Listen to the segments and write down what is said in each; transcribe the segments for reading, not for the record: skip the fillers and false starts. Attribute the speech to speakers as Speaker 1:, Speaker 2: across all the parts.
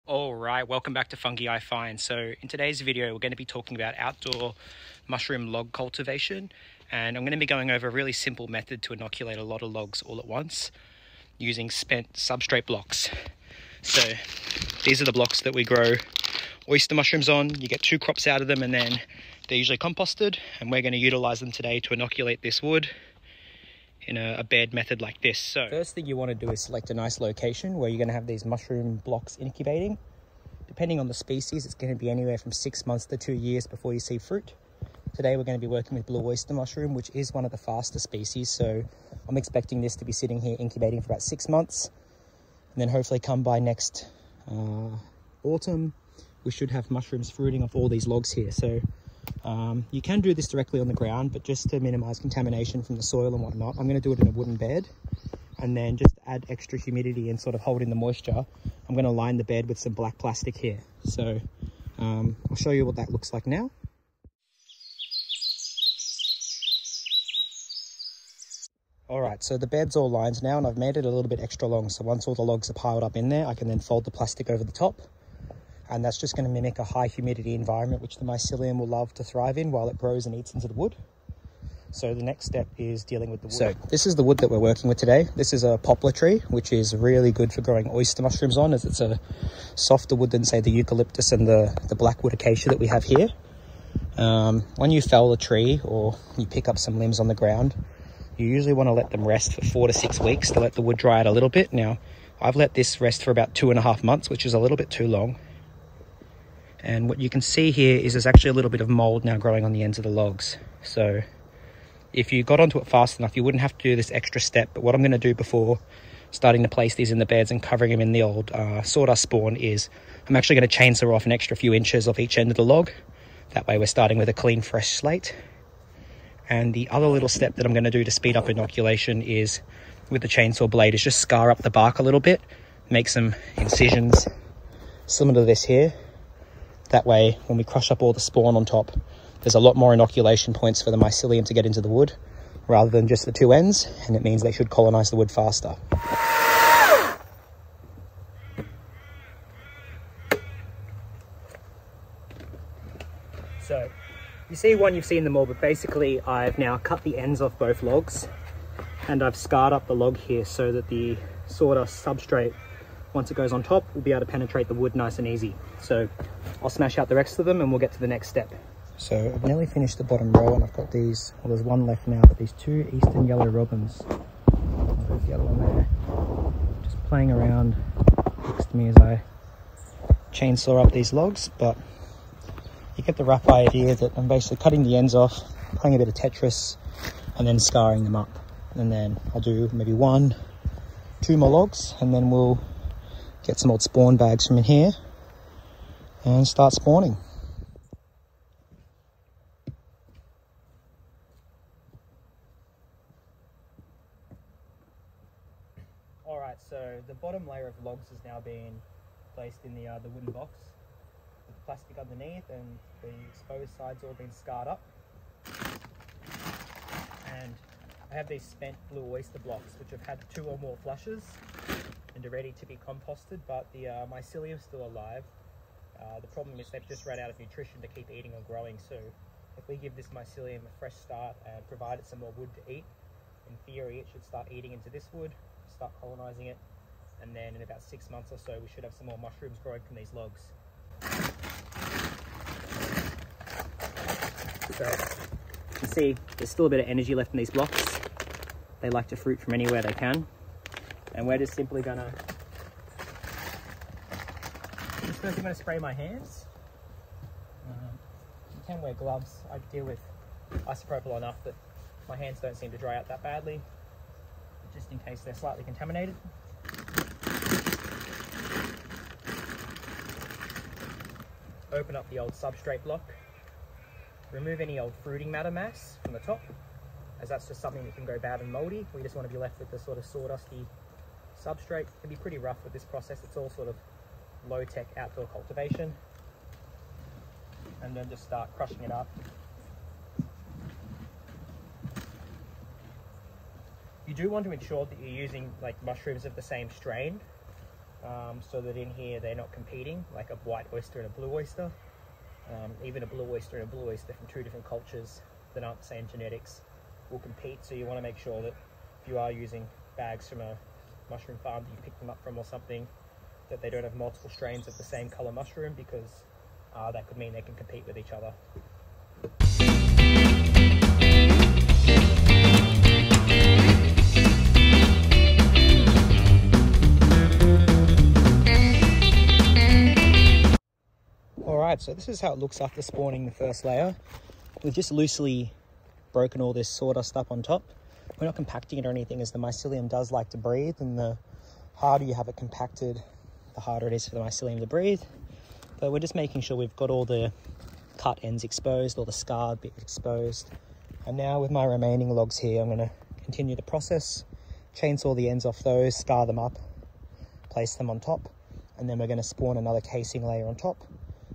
Speaker 1: Alright, welcome back to Fungi I Find. So in today's video we're going to be talking about outdoor mushroom log cultivation, and I'm going to be going over a really simple method to inoculate a lot of logs all at once using spent substrate blocks. So these are the blocks that we grow oyster mushrooms on. You get 2 crops out of them and then they're usually composted, and we're going to utilize them today to inoculate this wood in a bed method like this. So first thing you want to do is select a nice location where you're going to have these mushroom blocks incubating. Depending on the species, it's going to be anywhere from 6 months to 2 years before you see fruit. Today we're going to be working with blue oyster mushroom, which is one of the faster species, so I'm expecting this to be sitting here incubating for about 6 months, and then hopefully come by next autumn we should have mushrooms fruiting off all these logs here. So you can do this directly on the ground, but just to minimize contamination from the soil and whatnot, I'm going to do it in a wooden bed, and then just add extra humidity and sort of hold in the moisture. I'm going to line the bed with some black plastic here. So I'll show you what that looks like now. Alright, so the bed's all lined now, and I've made it a little bit extra long, so once all the logs are piled up in there, I can then fold the plastic over the top. And that's just going to mimic a high humidity environment, which the mycelium will love to thrive in while it grows and eats into the wood. So the next step is dealing with the wood. So this is the wood that we're working with today. This is a poplar tree, which is really good for growing oyster mushrooms on, as it's a softer wood than, say, the eucalyptus and the blackwood acacia that we have here. When you fell a tree or you pick up some limbs on the ground, you usually want to let them rest for 4 to 6 weeks to let the wood dry out a little bit. Now, I've let this rest for about 2.5 months, which is a little bit too long. And what you can see here is there's actually a little bit of mold now growing on the ends of the logs. So if you got onto it fast enough, you wouldn't have to do this extra step. But what I'm going to do before starting to place these in the beds and covering them in the old sawdust spawn is I'm actually going to chainsaw off an extra few inches off each end of the log. That way we're starting with a clean, fresh slate. And the other little step that I'm going to do to speed up inoculation is, with the chainsaw blade, is just scar up the bark a little bit, make some incisions similar to this here. That way, when we crush up all the spawn on top, there's a lot more inoculation points for the mycelium to get into the wood, rather than just the 2 ends, and it means they should colonize the wood faster. So, you see one, you've seen them all, but basically I've now cut the ends off both logs, and I've scarred up the log here so that the sawdust substrate, once it goes on top, will be able to penetrate the wood nice and easy. So I'll smash out the rest of them and we'll get to the next step. So I've nearly finished the bottom row, and I've got these, well, there's one left now, but these 2 eastern yellow robins. There's the other one there. Just playing around next to me as I chainsaw up these logs, but you get the rough idea that I'm basically cutting the ends off, playing a bit of Tetris, and then scarring them up. And then I'll do maybe 1, 2 more logs, and then we'll get some old spawn bags from in here and start spawning. Alright, so the bottom layer of logs has now been placed in the wooden box with plastic underneath, and the exposed sides all been scarred up. And I have these spent blue oyster blocks which have had 2 or more flushes and are ready to be composted, but the mycelium is still alive. The problem is they've just run out of nutrition to keep eating or growing, so if we give this mycelium a fresh start and provide it some more wood to eat, in theory it should start eating into this wood, start colonizing it, and then in about 6 months or so we should have some more mushrooms growing from these logs. So you can see there's still a bit of energy left in these blocks. They like to fruit from anywhere they can, and we're just simply gonna first I'm going to spray my hands. You can wear gloves. I deal with isopropyl enough that my hands don't seem to dry out that badly, but just in case they're slightly contaminated. Open up the old substrate block. Remove any old fruiting matter mass from the top, as that's just something that can go bad and mouldy. We just want to be left with the sort of sawdusty substrate. It can be pretty rough with this process. It's all sort of low-tech outdoor cultivation. And then just start crushing it up. You do want to ensure that you're using like mushrooms of the same strain. so that in here they're not competing, like a white oyster and a blue oyster. Even a blue oyster and a blue oyster from two different cultures that aren't the same genetics will compete. So you want to make sure that if you are using bags from a mushroom farm that you pick them up from or something, that they don't have multiple strains of the same color mushroom, because that could mean they can compete with each other. Alright, so this is how it looks after spawning the first layer. We've just loosely broken all this sawdust up on top. We're not compacting it or anything, as the mycelium does like to breathe, and the harder you have it compacted, the harder it is for the mycelium to breathe. But we're just making sure we've got all the cut ends exposed, all the scarred bit exposed. And now with my remaining logs here, I'm going to continue the process, chainsaw the ends off those, scar them up, place them on top, and then we're going to spawn another casing layer on top,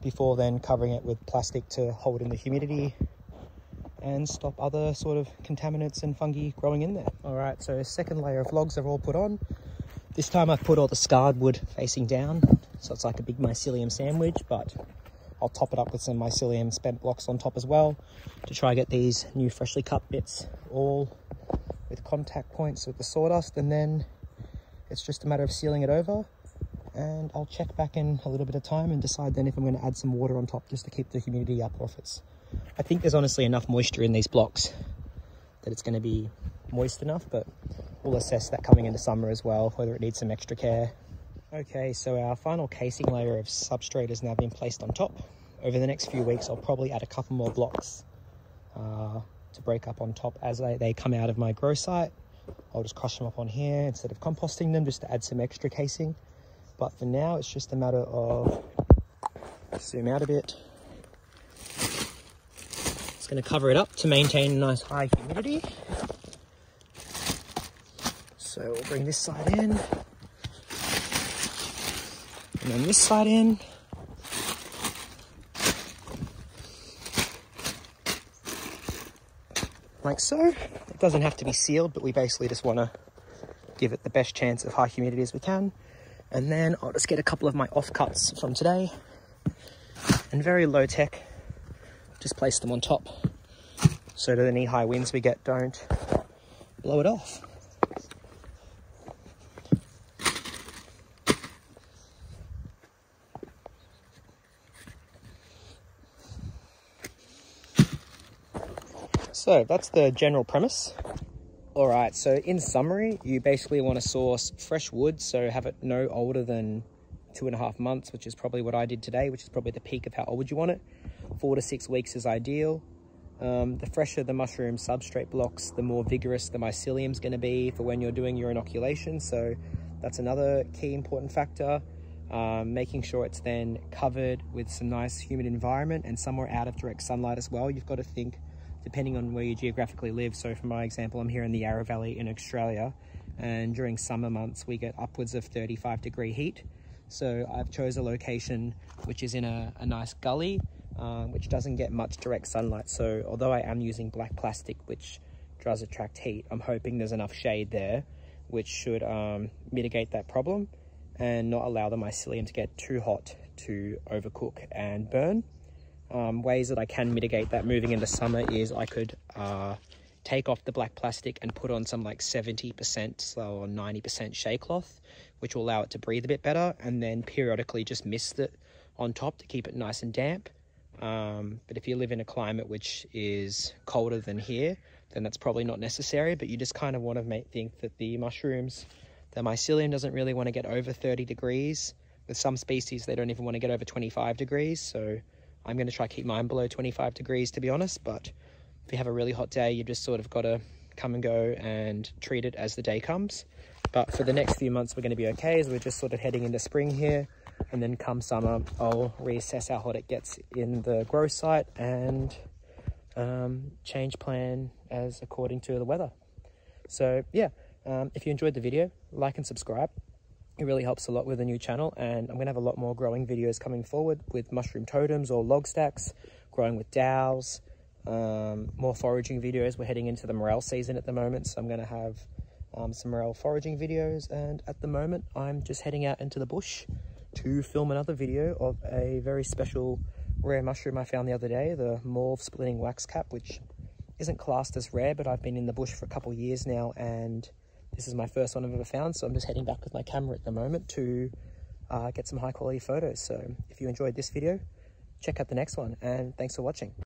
Speaker 1: before then covering it with plastic to hold in the humidity and stop other sort of contaminants and fungi growing in there. All right, so second layer of logs are all put on. This time I've put all the scarred wood facing down, so it's like a big mycelium sandwich, but I'll top it up with some mycelium spent blocks on top as well to try and get these new freshly cut bits all with contact points with the sawdust, and then it's just a matter of sealing it over. And I'll check back in a little bit of time and decide then if I'm going to add some water on top just to keep the humidity up, or if it's... I think there's honestly enough moisture in these blocks that it's going to be moist enough, but we'll assess that coming into summer as well, whether it needs some extra care. Okay, so our final casing layer of substrate has now been placed on top. Over the next few weeks, I'll probably add a couple more blocks to break up on top as they come out of my grow site. I'll just crush them up on here instead of composting them, just to add some extra casing. But for now, it's just a matter of, zoom out a bit. It's going to cover it up to maintain a nice high humidity. So we'll bring this side in, and then this side in. Like so. It doesn't have to be sealed, but we basically just want to give it the best chance of high humidity as we can. And then I'll just get a couple of my offcuts from today, and very low tech, just place them on top so that any high winds we get don't blow it off. So that's the general premise. All right, so in summary, you basically want to source fresh wood, so have it no older than 2.5 months, which is probably what I did today, which is probably the peak of how old you want it. 4 to 6 weeks is ideal. The fresher the mushroom substrate blocks, the more vigorous the mycelium is going to be for when you're doing your inoculation. So that's another key important factor. Making sure it's then covered with some nice humid environment and somewhere out of direct sunlight as well. You've got to think, depending on where you geographically live. So for my example, I'm here in the Yarra Valley in Australia, and during summer months we get upwards of 35-degree heat. So I've chose a location which is in a nice gully, which doesn't get much direct sunlight. So although I am using black plastic, which does attract heat, I'm hoping there's enough shade there, which should mitigate that problem and not allow the mycelium to get too hot to overcook and burn. Ways that I can mitigate that moving into summer is I could take off the black plastic and put on some like 70% or 90% shea cloth, which will allow it to breathe a bit better, and then periodically just mist it on top to keep it nice and damp. But if you live in a climate which is colder than here, then that's probably not necessary, but you just kind of want to think that the mycelium doesn't really want to get over 30 degrees. With some species, they don't even want to get over 25 degrees. So I'm going to try to keep mine below 25 degrees, to be honest. But if you have a really hot day, you just sort of got to come and go and treat it as the day comes. But for the next few months, we're going to be okay, as we're just sort of heading into spring here. And then come summer, I'll reassess how hot it gets in the grow site and change plan as according to the weather. So yeah, if you enjoyed the video, like and subscribe. It really helps a lot with the new channel, and I'm going to have a lot more growing videos coming forward with mushroom totems or log stacks, growing with dowels, more foraging videos. We're heading into the morel season at the moment, so I'm going to have some morel foraging videos, and at the moment I'm just heading out into the bush to film another video of a very special rare mushroom I found the other day, the mauve splitting waxcap, which isn't classed as rare, but I've been in the bush for a couple of years now and this is my first one I've ever found, so I'm just heading back with my camera at the moment to get some high quality photos. So if you enjoyed this video, check out the next one, and thanks for watching.